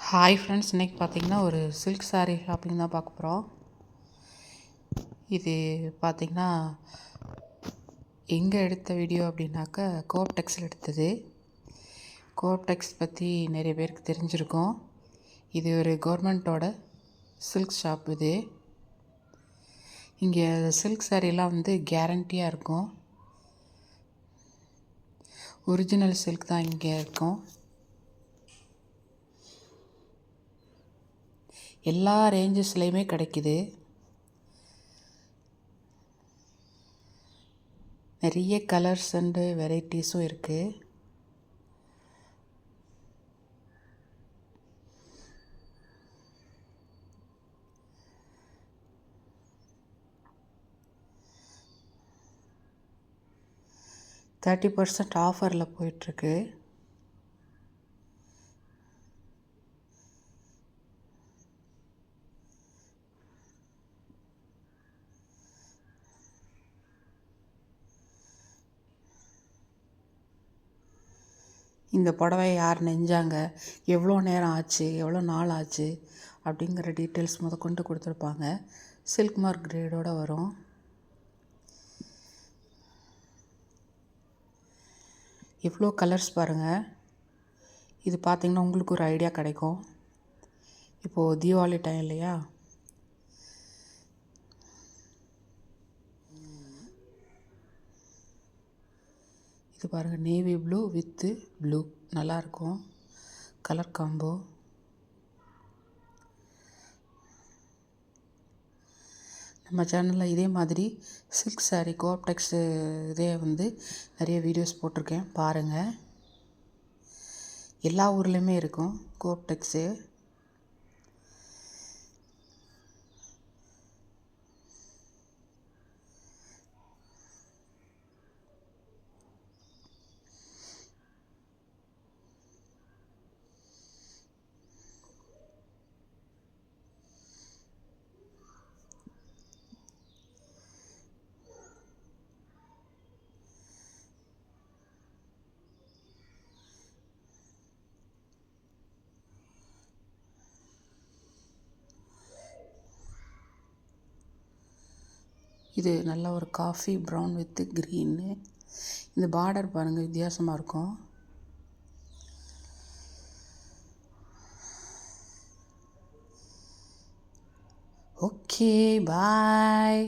Hi friends, இன்றைக்கி பார்த்திங்கன்னா ஒரு சில்க் சாரீ ஷாப்பிங் தான் பார்க்க போகிறோம். இது பார்த்திங்கன்னா எங்கே எடுத்த வீடியோ அப்படின்னாக்கா கோஆப்டெக்ஸில் எடுத்தது. கோஆப்டெக்ஸ் பற்றி நிறைய பேருக்கு தெரிஞ்சிருக்கும். இது ஒரு கவர்மெண்ட்டோட சில்க் ஷாப். இது இங்கே சில்க் சாரீலாம் வந்து கேரண்டியாக இருக்கும். ஒரிஜினல் சில்க் தான் இங்கே இருக்கும். எல்லா ரேஞ்சஸ்லேயுமே கிடைக்குது. நிறைய கலர்ஸ் அண்டு வெரைட்டிஸும் இருக்குது. %30 ஆஃபரில் போயிட்டுருக்கு. இந்த புடவை யார் நெஞ்சாங்க, எவ்வளோ நேரம் ஆச்சு, எவ்வளோ நாள் ஆச்சு அப்படிங்கிற டீட்டெயில்ஸ் முதற்கொண்டு கொடுத்துருப்பாங்க. சில்க் மார்க் கிரேடோடு வரும். எவ்வளோ கலர்ஸ் பாருங்கள். இது பார்த்திங்கன்னா உங்களுக்கு ஒரு ஐடியா கிடைக்கும். இப்போது தீபாவளி டைம் இல்லையா, இது பாருங்கள், நேவி ப்ளூ வித்து ப்ளூ நல்லாயிருக்கும் கலர் காம்போ. நம்ம சேனலில் இதே மாதிரி சில்க் சாரீ கோஆப்டெக்ஸு இதே வந்து நிறைய வீடியோஸ் போட்டிருக்கேன், பாருங்கள். எல்லா ஊர்லேயுமே இருக்கும் கோஆப்டெக்ஸு. இது நல்ல ஒரு காஃபி ப்ரௌன் வித்து க்ரீனு. இந்த பார்டர் பாருங்கள், வித்தியாசமாக இருக்கும். ஓகே, பாய்.